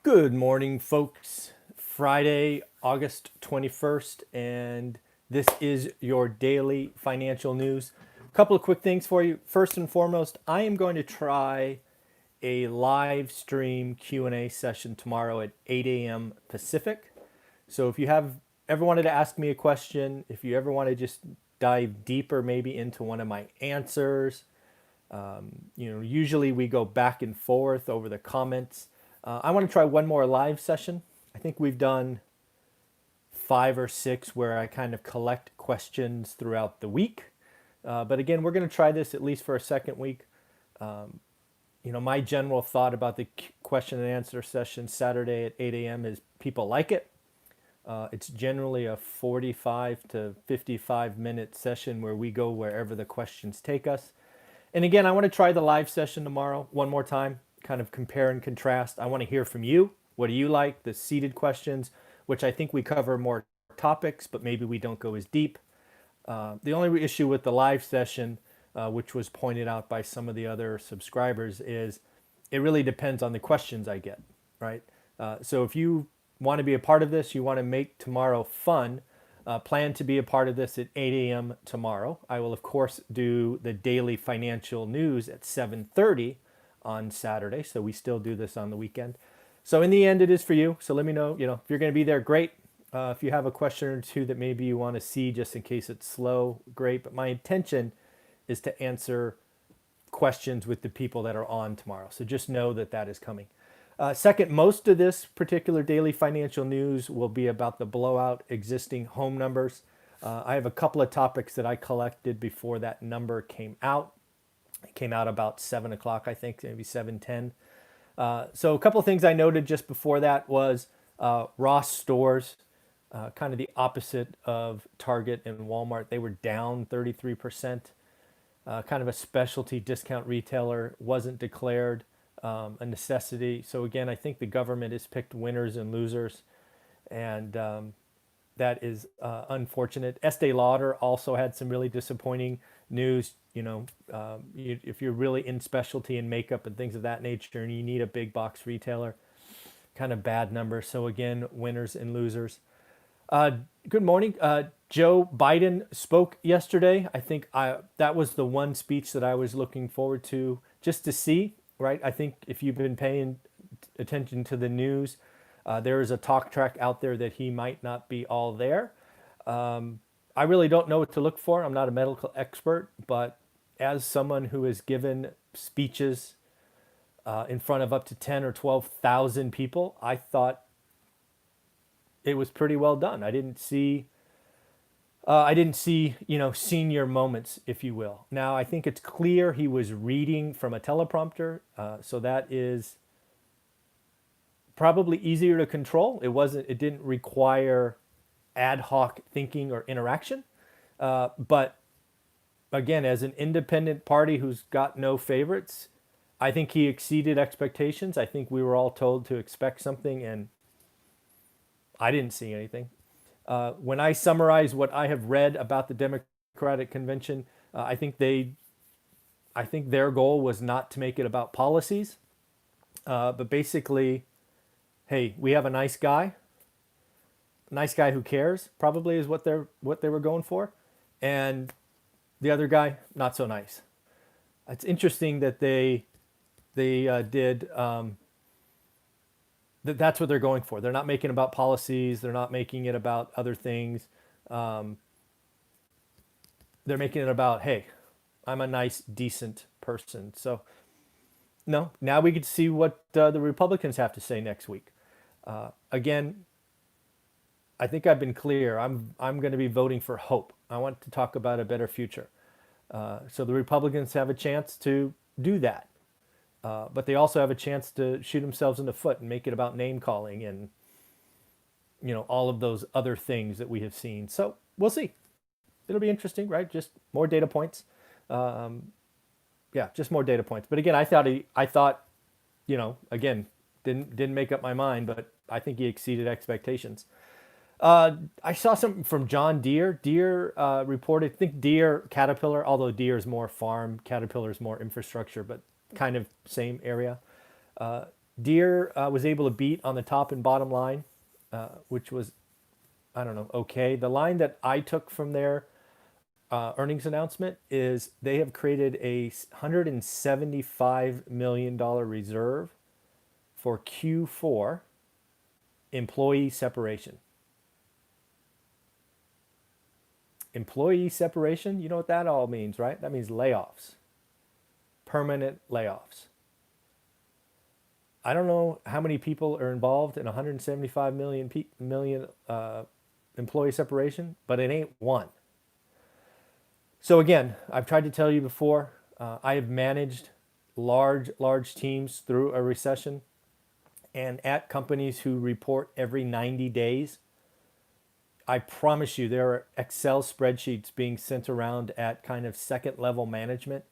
Good morning, folks. Friday, August 21st, and this is your daily financial news. A couple of quick things for you. First and foremost, I am going to try a live stream Q&A session tomorrow at 8 a.m. Pacific. So if you have ever wanted to ask me a question, if you ever want to just dive deeper maybe into one of my answers, usually we go back and forth over the comments. I want to try one more live session. I think we've done 5 or 6 where I kind of collect questions throughout the week. But again, we're going to try this at least for a second week. My general thought about the question and answer session Saturday at 8 a.m. is people like it. It's generally a 45 to 55 minute session where we go wherever the questions take us. And again, I want to try the live session tomorrow one more time, kind of compare and contrast. I want to hear from you. What do you like? The seated questions, which I think we cover more topics, but maybe we don't go as deep. The only issue with the live session, which was pointed out by some of the other subscribers, is it really depends on the questions I get, right? So if you want to be a part of this, you want to make tomorrow fun, plan to be a part of this at 8 a.m. tomorrow. I will, of course, do the daily financial news at 7:30 on Saturday. So we still do this on the weekend. So in the end, it is for you. So let me know, if you're going to be there, great. If you have a question or two that maybe you want to see just in case it's slow, great. But my intention is to answer questions with the people that are on tomorrow. So just know that that is coming. Second, most of this particular daily financial news will be about the blowout existing home numbers. I have a couple of topics that I collected before that number came out. It came out about 7 o'clock, I think, maybe 7:10. So a couple of things I noted just before that was Ross stores, kind of the opposite of Target and Walmart. They were down 33%. Kind of a specialty discount retailer, wasn't declared a necessity. So again, I think the government has picked winners and losers, and that is unfortunate. Estee Lauder also had some really disappointing news. If you're really in specialty and makeup and things of that nature, and you need a big box retailer, kind of bad number. So again, winners and losers. Good morning. Joe Biden spoke yesterday. I think that was the one speech that I was looking forward to just to see, right? I think if you've been paying attention to the news, there is a talk track out there that he might not be all there. I really don't know what to look for. I'm not a medical expert, but as someone who has given speeches in front of up to 10 or 12,000 people, I thought it was pretty well done. I didn't see, senior moments, if you will. Now, I think it's clear he was reading from a teleprompter, so that is probably easier to control. It didn't require ad hoc thinking or interaction. But again, as an independent party who's got no favorites, I think he exceeded expectations. I think we were all told to expect something, and I didn't see anything. When I summarize what I have read about the Democratic convention, I think their goal was not to make it about policies, but basically, hey, we have a nice guy who cares. Probably is what they were going for, and the other guy not so nice. It's interesting that they did. That's what they're going for. They're not making it about policies. They're not making it about other things. They're making it about, hey, I'm a nice, decent person. So, no, now we get to see what the Republicans have to say next week. Again, I think I've been clear. I'm going to be voting for hope. I want to talk about a better future. So the Republicans have a chance to do that. But they also have a chance to shoot themselves in the foot and make it about name calling and all of those other things that we have seen. So we'll see. It'll be interesting, right? Just more data points. Just more data points. But again, I thought, again, didn't make up my mind, but I think he exceeded expectations. I saw something from John Deere. Deere reported, I think Deere, Caterpillar, although Deere is more farm, Caterpillar is more infrastructure, but kind of same area. Deere was able to beat on the top and bottom line, which was, I don't know, okay. The line that I took from their earnings announcement is they have created a $175 million reserve for Q4 employee separation. Employee separation, you know what that all means, right? That means layoffs, permanent layoffs. I don't know how many people are involved in 175 million employee separation, but it ain't one. So again, I've tried to tell you before, I have managed large teams through a recession, and at companies who report every 90 days. I promise you, there are Excel spreadsheets being sent around at kind of second level management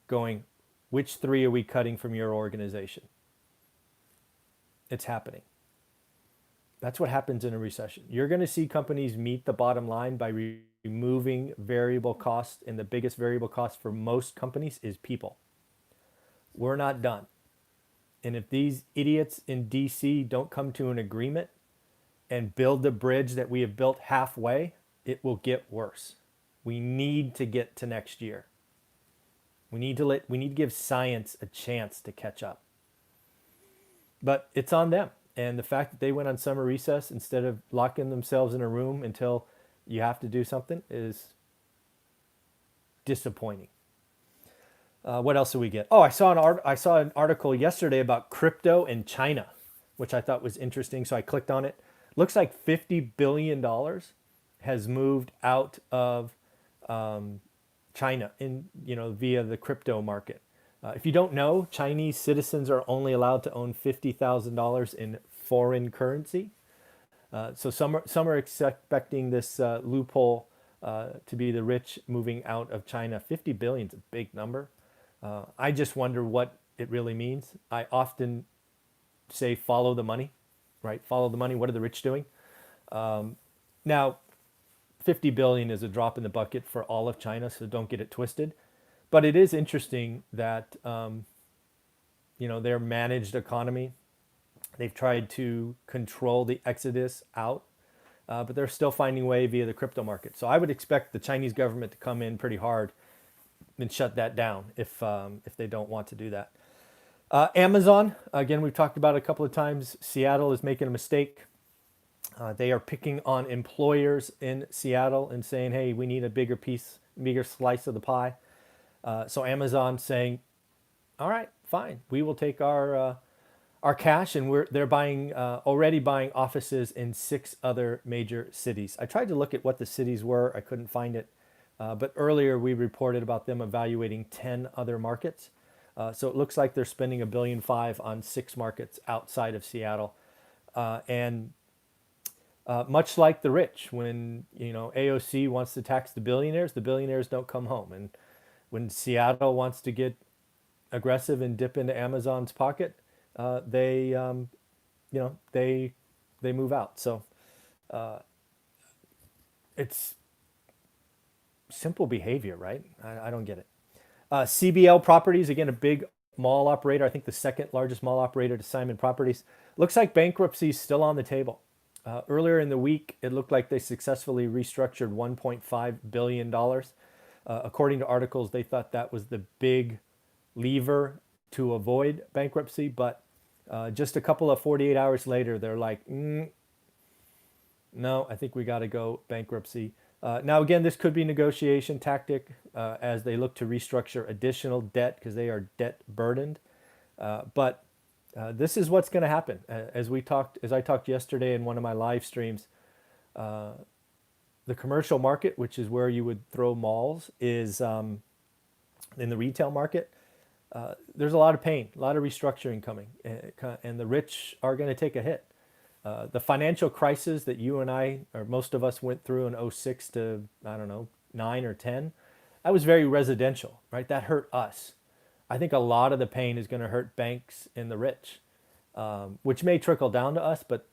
going, which three are we cutting from your organization? It's happening. That's what happens in a recession. You're going to see companies meet the bottom line by removing variable costs, and the biggest variable cost for most companies is people. We're not done. And if these idiots in DC don't come to an agreement and build the bridge that we have built halfway, it will get worse. We need to get to next year. We need to give science a chance to catch up. But it's on them. And the fact that they went on summer recess instead of locking themselves in a room until you have to do something is disappointing. What else did we get? Oh, I saw an article yesterday about crypto in China, which I thought was interesting. So I clicked on it. Looks like $50 billion has moved out of China via the crypto market. If you don't know, Chinese citizens are only allowed to own $50,000 in foreign currency. So some are expecting this loophole to be the rich moving out of China. 50 billion is a big number. I just wonder what it really means. I often say follow the money, right? Follow the money. What are the rich doing? Now, 50 billion is a drop in the bucket for all of China, so don't get it twisted. But it is interesting that their managed economy, they've tried to control the exodus out, but they're still finding a way via the crypto market. So I would expect the Chinese government to come in pretty hard and shut that down if they don't want to do that. Amazon, again, we've talked about it a couple of times. Seattle is making a mistake. They are picking on employers in Seattle and saying, hey, we need a bigger slice of the pie. So Amazon saying, all right, fine, we will take our cash, and they're already buying offices in 6 other major cities. I tried to look at what the cities were. I couldn't find it. But earlier we reported about them evaluating 10 other markets. So it looks like they're spending $1.5 billion on 6 markets outside of Seattle. And much like the rich, when AOC wants to tax the billionaires don't come home. And when Seattle wants to get aggressive and dip into Amazon's pocket, they move out. So it's simple behavior, right? I don't get it. CBL Properties, again, a big mall operator. I think the second largest mall operator to Simon Properties. Looks like bankruptcy is still on the table. Earlier in the week, it looked like they successfully restructured $1.5 billion. According to articles, they thought that was the big lever to avoid bankruptcy, but just a couple of 48 hours later, they're like, no, I think we got to go bankruptcy. Now, again, this could be negotiation tactic as they look to restructure additional debt because they are debt burdened. But this is what's going to happen. As I talked yesterday in one of my live streams, the commercial market, which is where you would throw malls, is in the retail market. There's a lot of pain, a lot of restructuring coming, and the rich are going to take a hit. The financial crisis that you and I, or most of us, went through in 2006 to, 9 or 10, that was very residential, right? That hurt us. I think a lot of the pain is going to hurt banks and the rich, which may trickle down to us, but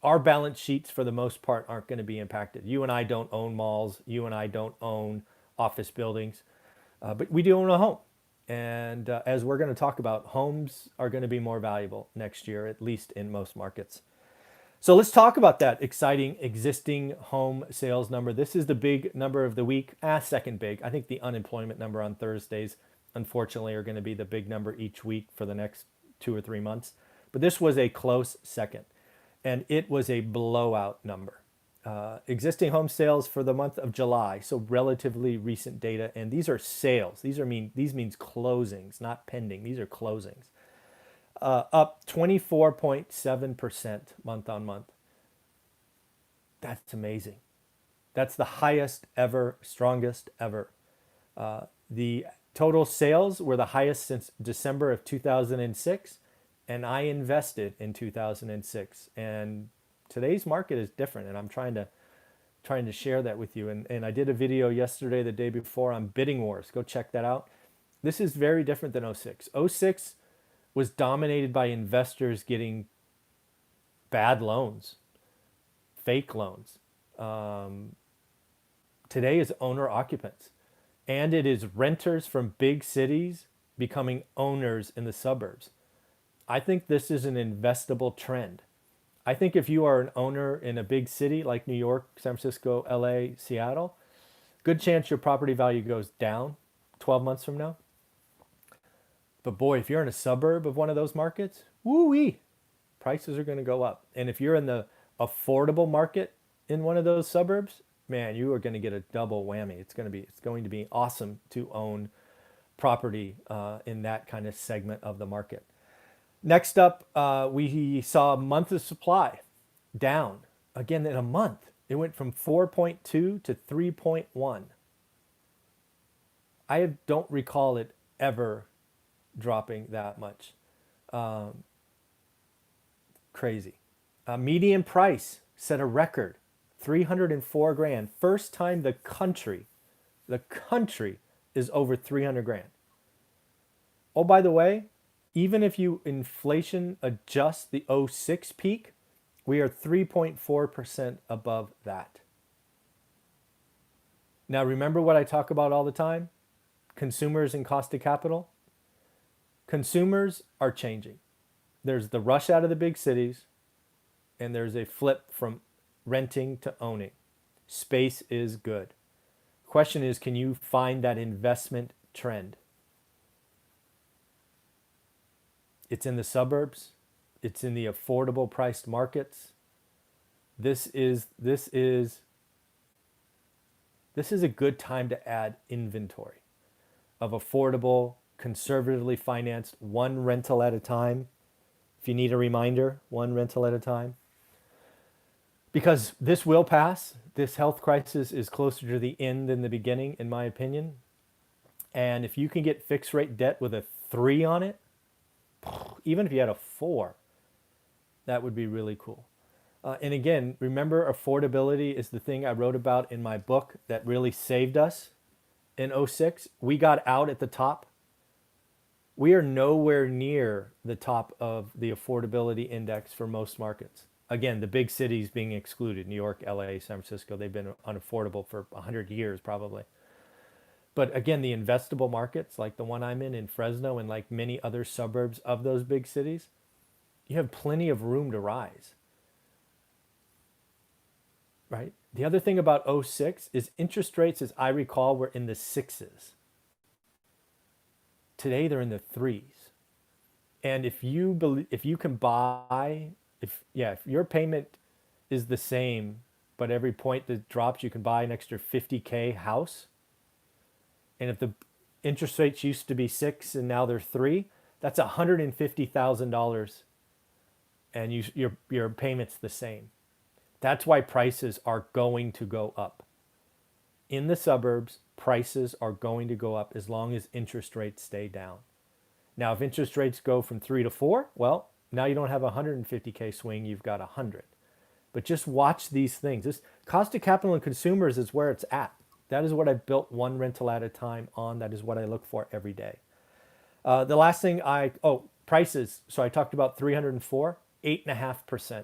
our balance sheets, for the most part, aren't going to be impacted. You and I don't own malls. You and I don't own office buildings, but we do own a home. And as we're going to talk about, homes are going to be more valuable next year, at least in most markets. So let's talk about that exciting existing home sales number. This is the big number of the week. Second big. I think the unemployment number on Thursdays, unfortunately, are going to be the big number each week for the next 2 or 3 months. But this was a close second, and it was a blowout number. Existing home sales for the month of July, so relatively recent data, and these are sales. These means closings, not pending. These are closings. Up 24.7% month on month. That's amazing. That's the highest ever, strongest ever. The total sales were the highest since December of 2006, and I invested in 2006. And today's market is different, and I'm trying to share that with you. And I did a video yesterday, the day before, on bidding wars. Go check that out. This is very different than '06. '06 was dominated by investors getting bad loans, fake loans. Today is owner occupants, and it is renters from big cities becoming owners in the suburbs. I think this is an investable trend. I think if you are an owner in a big city like New York, San Francisco, LA, Seattle, good chance your property value goes down 12 months from now. But boy, if you're in a suburb of one of those markets, woo-wee, prices are going to go up. And if you're in the affordable market in one of those suburbs, man, you are going to get a double whammy. It's going to be awesome to own property in that kind of segment of the market. Next up, we saw a month of supply down again in a month. It went from 4.2 to 3.1. I don't recall it ever dropping that much. Crazy. Median price set a record, 304 grand. First time the country is over 300 grand. Oh, by the way, even if you inflation adjust the '06 peak, we are 3.4% above that. Now, remember what I talk about all the time? Consumers and cost of capital. Consumers are changing. There's the rush out of the big cities, and there's a flip from renting to owning. Space is good. Question is, can you find that investment trend? It's in the suburbs. It's in the affordable priced markets. This is a good time to add inventory of affordable, conservatively financed, one rental at a time. If you need a reminder, one rental at a time. Because this will pass. This health crisis is closer to the end than the beginning, in my opinion. And if you can get fixed rate debt with a 3 on it, even if you had a 4, that would be really cool. And again, remember, affordability is the thing I wrote about in my book that really saved us in '06. We got out at the top. We are nowhere near the top of the affordability index for most markets. Again, the big cities being excluded, New York, LA, San Francisco, they've been unaffordable for 100 years probably. But again, the investable markets, like the one I'm in Fresno, and like many other suburbs of those big cities, you have plenty of room to rise, right? The other thing about '06 is interest rates, as I recall, were in the 6s. Today, they're in the 3s. And if you can buy, if your payment is the same, but every point that drops, you can buy an extra $50K house. And if the interest rates used to be 6 and now they're 3, that's $150,000, and your payment's the same. That's why prices are going to go up. In the suburbs, prices are going to go up as long as interest rates stay down. Now, if interest rates go from 3 to 4, well, now you don't have a $150K swing, you've got 100. But just watch these things. This cost of capital and consumers is where it's at. That is what I've built one rental at a time on. That is what I look for every day. The last thing prices. So I talked about 304, 8.5%.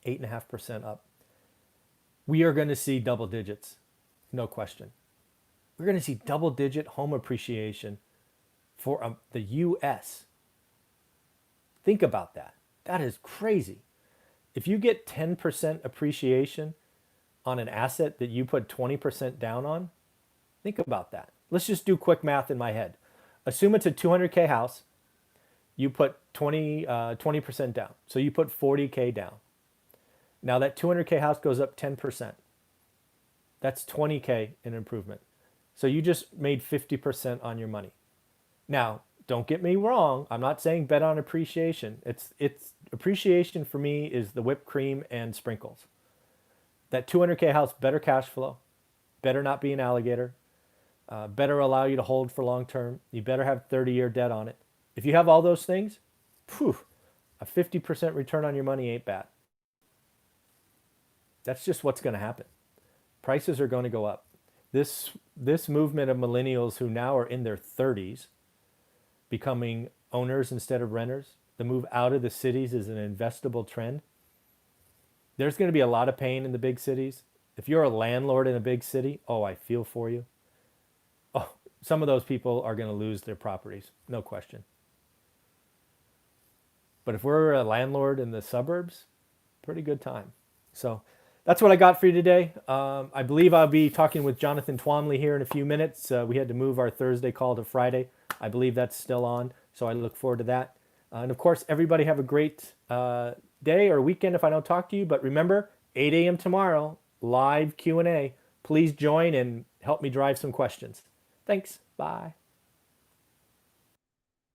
8.5% up. We are going to see double digits, no question. We're going to see double digit home appreciation for the US. Think about that. That is crazy. If you get 10% appreciation on an asset that you put 20% down on, think about that. Let's just do quick math in my head. Assume it's a 200K house. You put 20% down. So you put 40K down. Now that 200K house goes up 10%. That's 20K in improvement. So you just made 50% on your money. Now, don't get me wrong. I'm not saying bet on appreciation. It's appreciation for me is the whipped cream and sprinkles. That 200K house, better cash flow, better not be an alligator, better allow you to hold for long term. You better have 30-year debt on it. If you have all those things, a 50% return on your money ain't bad. That's just what's going to happen. Prices are going to go up. This movement of millennials who now are in their 30s becoming owners instead of renters, the move out of the cities is an investable trend. There's going to be a lot of pain in the big cities. If you're a landlord in a big city, oh, I feel for you. Oh, some of those people are going to lose their properties, no question. But if we're a landlord in the suburbs, pretty good time. So that's what I got for you today. I believe I'll be talking with Jonathan Twomley here in a few minutes. We had to move our Thursday call to Friday. I believe that's still on, so I look forward to that. And of course, everybody have a great day or weekend if I don't talk to you. But remember, 8 a.m. tomorrow, live Q&A. Please join and help me drive some questions. Thanks. Bye.